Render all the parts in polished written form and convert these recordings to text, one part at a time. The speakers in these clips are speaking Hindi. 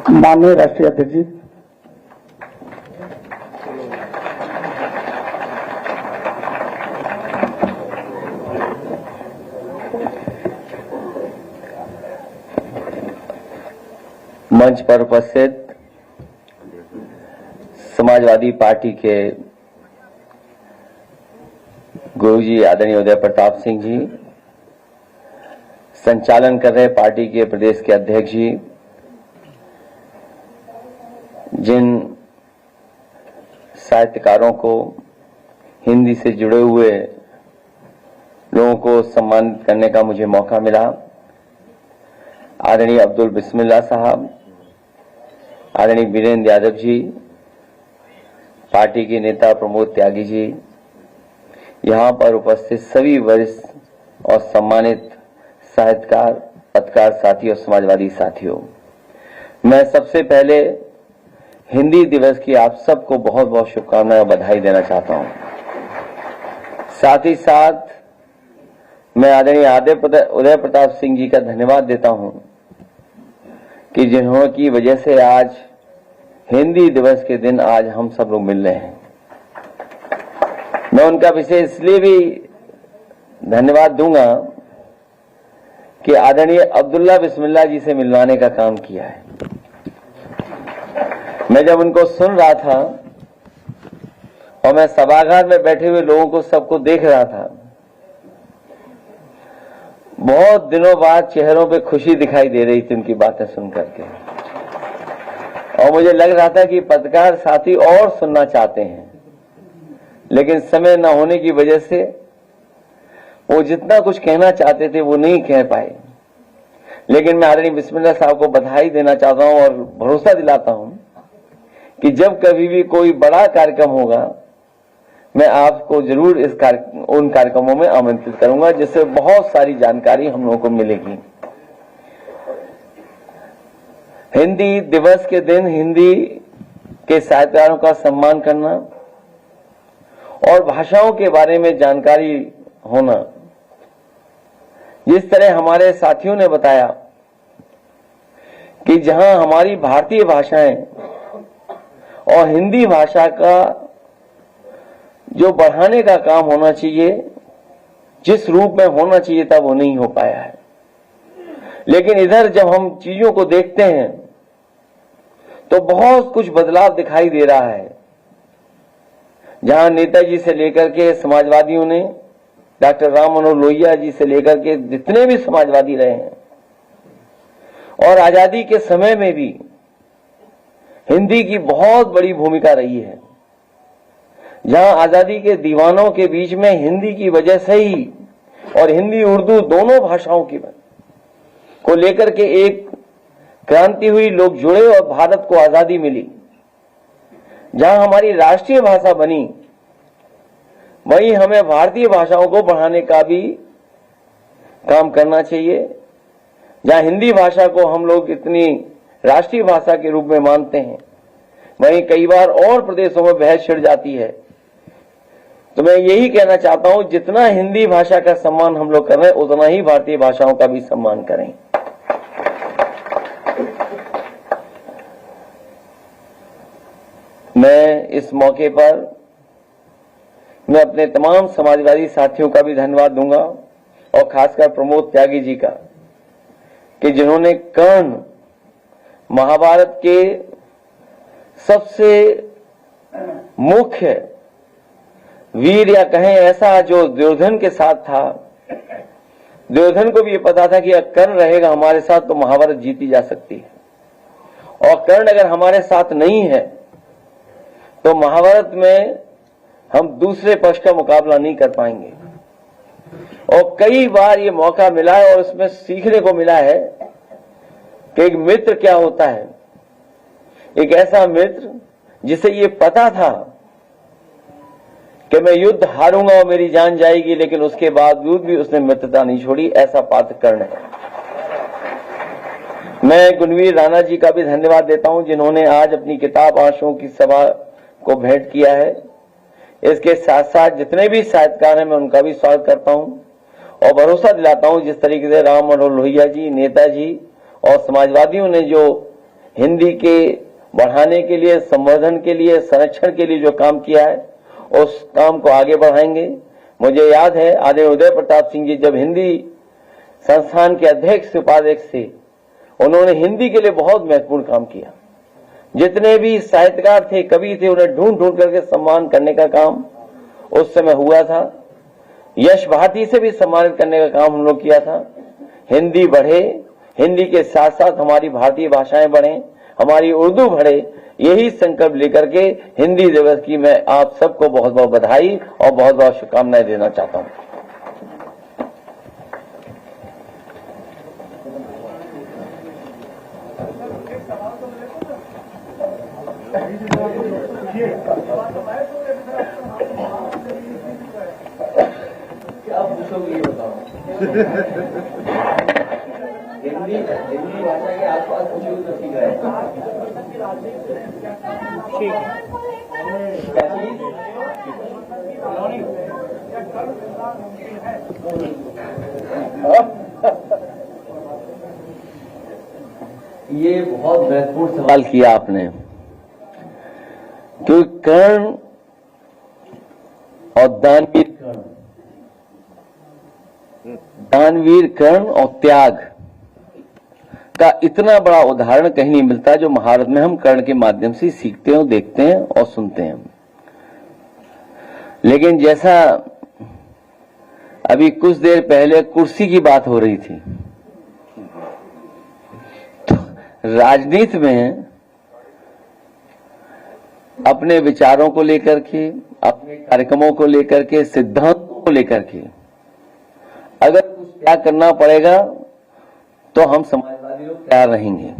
माननीय राष्ट्रीय अध्यक्ष जी, मंच पर उपस्थित समाजवादी पार्टी के गुरुजी आदरणीय उदय प्रताप सिंह जी, संचालन कर रहे पार्टी के प्रदेश के अध्यक्ष जी, जिन साहित्यकारों को हिंदी से जुड़े हुए लोगों को सम्मानित करने का मुझे मौका मिला, आदरणीय अब्दुल बिस्मिल्लाह साहब, आदरणीय वीरेंद्र यादव जी, पार्टी के नेता प्रमोद त्यागी जी, यहां पर उपस्थित सभी वरिष्ठ और सम्मानित साहित्यकार, पत्रकार साथी और समाजवादी साथियों, मैं सबसे पहले हिंदी दिवस की आप सबको बहुत बहुत शुभकामनाएं और बधाई देना चाहता हूं। साथ ही साथ मैं आदरणीय उदय प्रताप सिंह जी का धन्यवाद देता हूं कि जिन्हों की वजह से आज हिंदी दिवस के दिन आज हम सब लोग मिल रहे हैं। मैं उनका विशेष इसलिए भी धन्यवाद दूंगा कि आदरणीय अब्दुल्ला बिस्मिल्लाह जी से मिलवाने का काम किया है। मैं जब उनको सुन रहा था और मैं सभागार में बैठे हुए लोगों को सबको देख रहा था, बहुत दिनों बाद चेहरों पे खुशी दिखाई दे रही थी उनकी बातें सुन करके, और मुझे लग रहा था कि पत्रकार साथी और सुनना चाहते हैं, लेकिन समय न होने की वजह से वो जितना कुछ कहना चाहते थे वो नहीं कह पाए। लेकिन मैं आदरणीय बिस्मिल्लाह साहब को बधाई देना चाहता हूं और भरोसा दिलाता हूं कि जब कभी भी कोई बड़ा कार्यक्रम होगा, मैं आपको जरूर उन कार्यक्रमों में आमंत्रित करूंगा, जिससे बहुत सारी जानकारी हम लोगों को मिलेगी। हिंदी दिवस के दिन हिंदी के साहित्यकारों का सम्मान करना और भाषाओं के बारे में जानकारी होना, जिस तरह हमारे साथियों ने बताया कि जहां हमारी भारतीय भाषाएं और हिंदी भाषा का जो बढ़ाने का काम होना चाहिए, जिस रूप में होना चाहिए था, वो नहीं हो पाया है। लेकिन इधर जब हम चीजों को देखते हैं तो बहुत कुछ बदलाव दिखाई दे रहा है। जहां नेताजी से लेकर के समाजवादियों ने, डॉक्टर राम मनोहर लोहिया जी से लेकर के जितने भी समाजवादी रहे हैं, और आजादी के समय में भी हिंदी की बहुत बड़ी भूमिका रही है। जहां आजादी के दीवानों के बीच में हिंदी की वजह से ही और हिंदी उर्दू दोनों भाषाओं की को लेकर के एक क्रांति हुई, लोग जुड़े और भारत को आजादी मिली। जहां हमारी राष्ट्रीय भाषा बनी, वहीं हमें भारतीय भाषाओं को बढ़ाने का भी काम करना चाहिए। जहां हिंदी भाषा को हम लोग इतनी राष्ट्रीय भाषा के रूप में मानते हैं, वहीं कई बार और प्रदेशों में बहस छिड़ जाती है। तो मैं यही कहना चाहता हूं, जितना हिंदी भाषा का सम्मान हम लोग कर रहे हैं, उतना ही भारतीय भाषाओं का भी सम्मान करें। मैं इस मौके पर मैं अपने तमाम समाजवादी साथियों का भी धन्यवाद दूंगा, और खासकर प्रमोद त्यागी जी का, कि जिन्होंने कर्ण महाभारत के सबसे मुख्य वीर, या कहें ऐसा, जो दुर्योधन के साथ था। दुर्योधन को भी ये पता था कि अगर कर्ण रहेगा हमारे साथ तो महाभारत जीती जा सकती है, और कर्ण अगर हमारे साथ नहीं है तो महाभारत में हम दूसरे पक्ष का मुकाबला नहीं कर पाएंगे। और कई बार ये मौका मिला है और उसमें सीखने को मिला है कि एक मित्र क्या होता है। एक ऐसा मित्र जिसे ये पता था कि मैं युद्ध हारूंगा और मेरी जान जाएगी, लेकिन उसके बावजूद भी उसने मित्रता नहीं छोड़ी, ऐसा पात्र कर्ण है। मैं गुणवीर राणा जी का भी धन्यवाद देता हूं, जिन्होंने आज अपनी किताब आंसुओं की सभा को भेंट किया है। इसके साथ साथ जितने भी साहित्यकार हैं, मैं उनका भी स्वागत करता हूं और भरोसा दिलाता हूं, जिस तरीके से राम मनोहर लोहिया जी, नेताजी और समाजवादियों ने जो हिंदी के बढ़ाने के लिए, संवर्धन के लिए, संरक्षण के लिए जो काम किया है उस काम को आगे बढ़ाएंगे। मुझे याद है आदरणीय उदय प्रताप सिंह जी जब हिंदी संस्थान के अध्यक्ष उपाध्यक्ष थे, उन्होंने हिंदी के लिए बहुत महत्वपूर्ण काम किया। जितने भी साहित्यकार थे, कवि थे, उन्हें ढूंढ ढूंढ करके सम्मान करने का काम उस समय हुआ था। यश भारती से भी सम्मानित करने का काम हम लोग किया था। हिंदी बढ़े, हिंदी के साथ साथ हमारी भारतीय भाषाएं बढ़े, हमारी उर्दू बढ़े, यही संकल्प लेकर के हिंदी दिवस की मैं आप सबको बहुत बहुत बधाई और बहुत बहुत शुभकामनाएं देना चाहता हूं। क्या पूछोगे ये बताओ। हिंदी भाषा के आसपास पूछोगे तो ठीक है। ये बहुत महत्वपूर्ण सवाल किया आपने, क्योंकि कर्ण और दानवीर कर्ण, दानवीर कर्ण और त्याग का इतना बड़ा उदाहरण कहीं नहीं मिलता जो महाभारत में हम कर्ण के माध्यम से सीखते हैं, देखते हैं और सुनते हैं। लेकिन जैसा अभी कुछ देर पहले कुर्सी की बात हो रही थी, तो राजनीति में अपने विचारों को लेकर के, अपने कार्यक्रमों को लेकर के, सिद्धांतों को लेकर के अगर कुछ त्याग करना पड़ेगा तो हम समाजवादी लोग तैयार रहेंगे।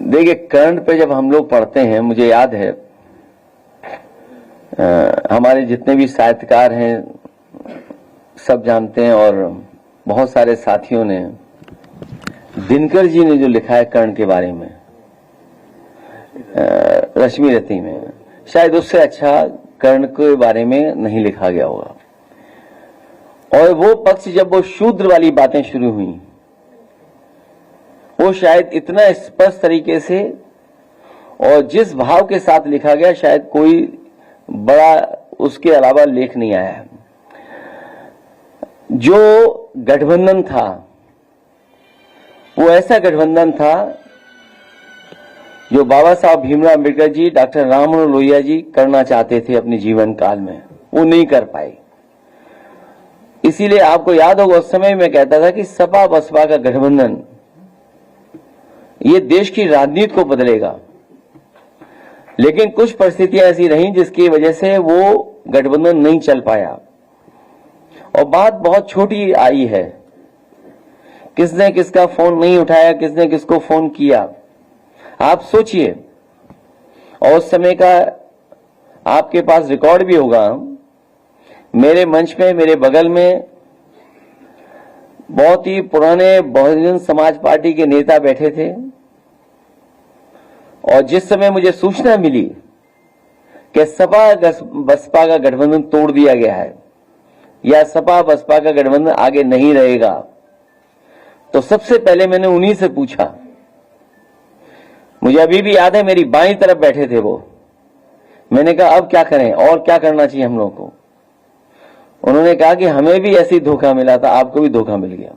देखिए, कर्ण पे जब हम लोग पढ़ते हैं, मुझे याद है हमारे जितने भी साहित्यकार हैं सब जानते हैं, और बहुत सारे साथियों ने, दिनकर जी ने जो लिखा है कर्ण के बारे में रश्मि रति में, शायद उससे अच्छा कर्ण के बारे में नहीं लिखा गया होगा। और वो पक्ष जब वो शूद्र वाली बातें शुरू हुई, वो शायद इतना स्पष्ट तरीके से और जिस भाव के साथ लिखा गया, शायद कोई बड़ा उसके अलावा लेख नहीं आया। जो गठबंधन था वो ऐसा गठबंधन था जो बाबा साहब भीमराव अम्बेडकर जी, डॉक्टर राम मनोहर लोहिया जी करना चाहते थे अपने जीवन काल में, वो नहीं कर पाए। इसीलिए आपको याद होगा उस समय मैं कहता था कि सपा बसपा का गठबंधन ये देश की राजनीति को बदलेगा। लेकिन कुछ परिस्थितियां ऐसी रहीं जिसकी वजह से वो गठबंधन नहीं चल पाया, और बात बहुत छोटी आई है, किसने किसका फोन नहीं उठाया, किसने किसको फोन किया, आप सोचिए। और उस समय का आपके पास रिकॉर्ड भी होगा। मेरे मंच में, मेरे बगल में बहुत ही पुराने बहुजन समाज पार्टी के नेता बैठे थे, और जिस समय मुझे सूचना मिली कि सपा बसपा का गठबंधन तोड़ दिया गया है या सपा बसपा का गठबंधन आगे नहीं रहेगा, तो सबसे पहले मैंने उन्हीं से पूछा। मुझे अभी भी याद है, मेरी बाईं तरफ बैठे थे वो। मैंने कहा अब क्या करें और क्या करना चाहिए हम लोग को। उन्होंने कहा कि हमें भी ऐसी धोखा मिला था, आपको भी धोखा मिल गया।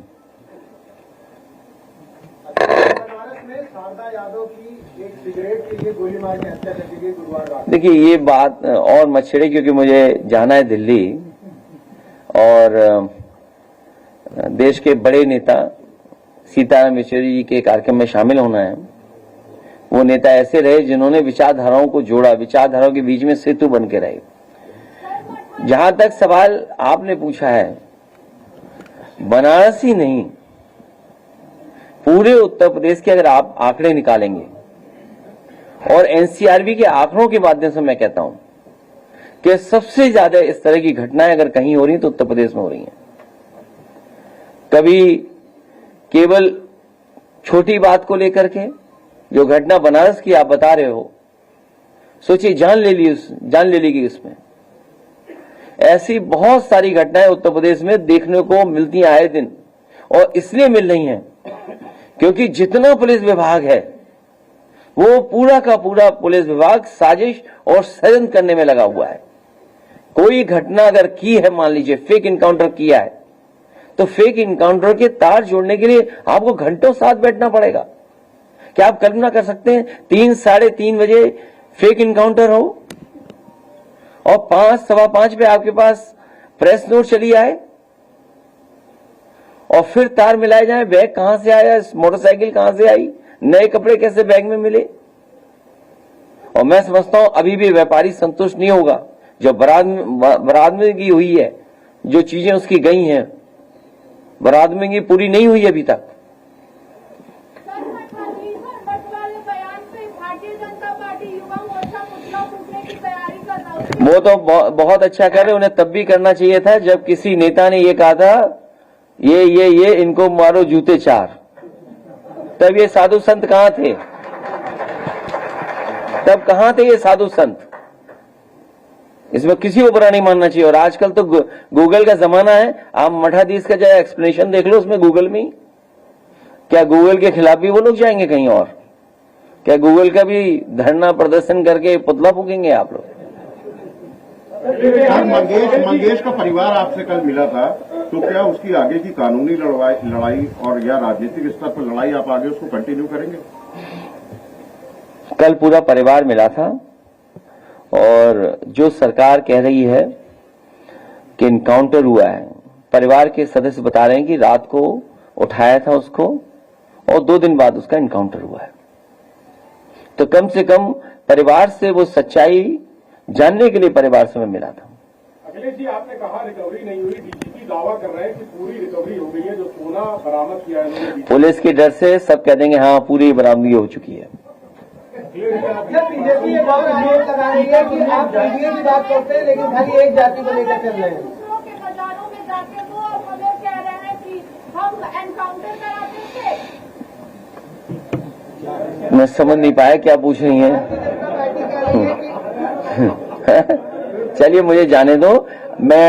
देखिए, ये बात और मत छेड़े, क्योंकि मुझे जाना है दिल्ली, और देश के बड़े नेता सीताराम येचुरी जी के कार्यक्रम में शामिल होना है। वो नेता ऐसे रहे जिन्होंने विचारधाराओं को जोड़ा, विचारधाराओं के बीच में सेतु बन के रहे। जहां तक सवाल आपने पूछा है, बनारस ही नहीं, पूरे उत्तर प्रदेश के अगर आप आंकड़े निकालेंगे, और एनसीआरबी के आंकड़ों के माध्यम से मैं कहता हूं कि सबसे ज्यादा इस तरह की घटनाएं अगर कहीं हो रही तो उत्तर प्रदेश में हो रही हैं। कभी केवल छोटी बात को लेकर के, जो घटना बनारस की आप बता रहे हो, सोचिए जान ले ली उसमें। ऐसी बहुत सारी घटनाएं उत्तर प्रदेश में देखने को मिलती हैं आए दिन, और इसलिए मिल रही हैं क्योंकि जितना पुलिस विभाग है वो पूरा का पूरा पुलिस विभाग साजिश और षड्यंत्र करने में लगा हुआ है। कोई घटना अगर की है, मान लीजिए फेक इनकाउंटर किया है, तो फेक इनकाउंटर के तार जोड़ने के लिए आपको घंटों साथ बैठना पड़ेगा। क्या आप कल्पना कर सकते हैं 3 साढ़े 3 बजे फेक इनकाउंटर हो और 5 सवा 5 पे आपके पास प्रेस नोट चली आए और फिर तार मिलाए जाए, बैग कहां से आया, मोटरसाइकिल कहां से आई, नए कपड़े कैसे बैग में मिले। और मैं समझता हूं अभी भी व्यापारी संतुष्ट नहीं होगा। जो बारात में की हुई है, जो चीजें उसकी गई हैं, बारात में की पूरी नहीं हुई अभी तक। वो तो बहुत अच्छा कर रहे, उन्हें तब भी करना चाहिए था जब किसी नेता ने ये कहा था ये इनको मारो जूते 4। तब ये साधु संत कहां थे? तब कहां थे ये साधु संत? इसमें किसी को बुरा नहीं मानना चाहिए। और आजकल तो गूगल का जमाना है, आप मठाधीश का चाहे एक्सप्लेनेशन देख लो उसमें गूगल में। क्या गूगल के खिलाफ भी वो लोग जाएंगे कहीं और? क्या गूगल का भी धरना प्रदर्शन करके पुतला फूकेंगे आप लोग? मंगेश का परिवार आपसे कल मिला था, तो क्या उसकी आगे की कानूनी लड़ाई और या राजनीतिक स्तर पर लड़ाई आप आगे उसको कंटिन्यू करेंगे? कल पूरा परिवार मिला था और जो सरकार कह रही है कि इनकाउंटर हुआ है, परिवार के सदस्य बता रहे हैं कि रात को उठाया था उसको और 2 दिन बाद उसका इनकाउंटर हुआ है। तो कम से कम परिवार से वो सच्चाई जानने के लिए परिवार से मैं मिला था। अखिलेश जी, आपने कहा रिकवरी नहीं हुई, डीजीपी दावा कर रहे हैं कि पूरी रिकवरी हो गई है, जो सोना बरामद किया है। पुलिस के डर से सब कह देंगे हाँ पूरी बरामदगी हो चुकी है। बीजेपी एक और आरोप लगा रही है कि आप पीडीए की बात करते हैं लेकिन खाली एक जाति को लेकर चल रहे हैं। बाजारों में जाके वो कह रहे हैं कि हम एनकाउंटर कराते थे। मैं समझ नहीं पाया क्या पूछ रही हैं। चलिए मुझे जाने दो, मैं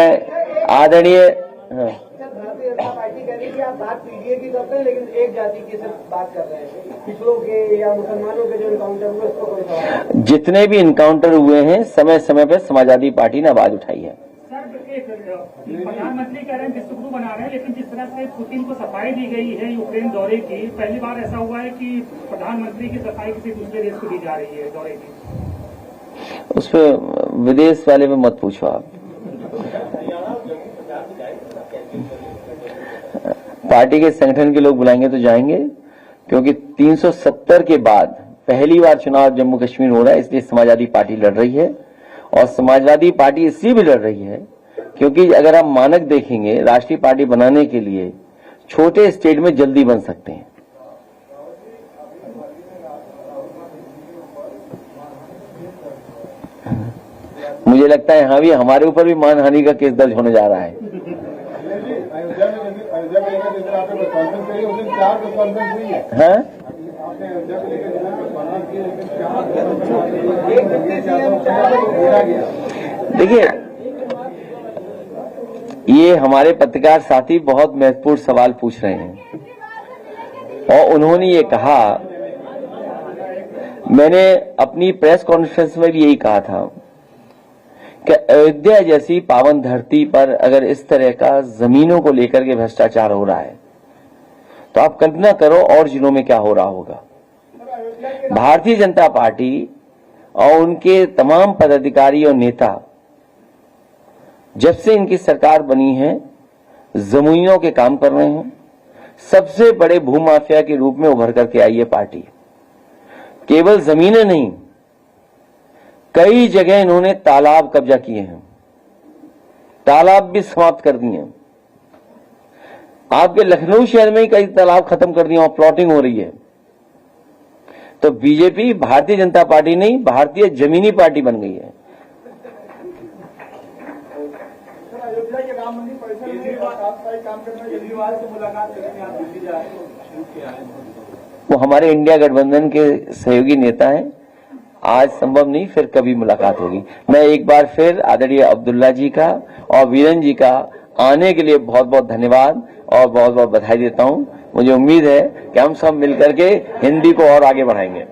आदरणीय भारतीय जनता पार्टी कह रही है कि आप बात पीडीए की करते हैं लेकिन एक जाति की सिर्फ बात कर रहे हैं। पिछड़ों के या मुसलमानों के जो इनकाउंटर हुए उसको कोई सवाल? जितने भी इनकाउंटर हुए हैं समय समय पर समाजवादी पार्टी ने आवाज उठाई है। प्रधानमंत्री कह रहे हैं विश्वगुरु बना रहे हैं, लेकिन जिस तरह से पुतिन को सफाई दी गई है यूक्रेन दौरे की, पहली बार ऐसा हुआ है कि प्रधानमंत्री की सफाई किसी दूसरे देश को दी जा रही है दौरे की। उस पर विदेश वाले में मत पूछो आप। पार्टी के संगठन के लोग बुलाएंगे तो जाएंगे, क्योंकि 370 के बाद पहली बार चुनाव जम्मू कश्मीर हो रहा है, इसलिए समाजवादी पार्टी लड़ रही है। और समाजवादी पार्टी इसलिए भी लड़ रही है क्योंकि अगर आप मानक देखेंगे, राष्ट्रीय पार्टी बनाने के लिए छोटे स्टेट में जल्दी बन सकते हैं। मुझे लगता है यहां भी हमारे ऊपर भी मानहानि का केस दर्ज होने जा रहा है। हाँ? देखिए, ये हमारे पत्रकार साथी बहुत महत्वपूर्ण सवाल पूछ रहे हैं और उन्होंने ये कहा, मैंने अपनी प्रेस कॉन्फ्रेंस में भी यही कहा था कि अयोध्या जैसी पावन धरती पर अगर इस तरह का जमीनों को लेकर के भ्रष्टाचार हो रहा है तो आप कल्पना करो और जिलों में क्या हो रहा होगा। भारतीय जनता पार्टी और उनके तमाम पदाधिकारी और नेता जब से इनकी सरकार बनी है जमीनों के काम कर रहे हैं। सबसे बड़े भूमाफिया के रूप में उभर करके आई है पार्टी। केवल जमीनें नहीं, कई जगह इन्होंने तालाब कब्जा किए हैं, तालाब भी समाप्त कर दिए हैं। आपके लखनऊ शहर में ही कई तालाब खत्म कर दिए और प्लॉटिंग हो रही है। तो बीजेपी भारतीय जनता पार्टी नहीं, भारतीय जमीनी पार्टी बन गई है। अयोध्या के राम मंदिर परिसर में काम करना, केजरीवाल से मुलाकात करने आप दिल्ली जा रहे हैं। वो हमारे इंडिया गठबंधन के सहयोगी नेता हैं। आज संभव नहीं, फिर कभी मुलाकात होगी। मैं एक बार फिर आदरणीय अब्दुल्ला जी का और वीरेन जी का आने के लिए बहुत बहुत धन्यवाद और बहुत बहुत बधाई देता हूं। मुझे उम्मीद है कि हम सब मिलकर के हिंदी को और आगे बढ़ाएंगे।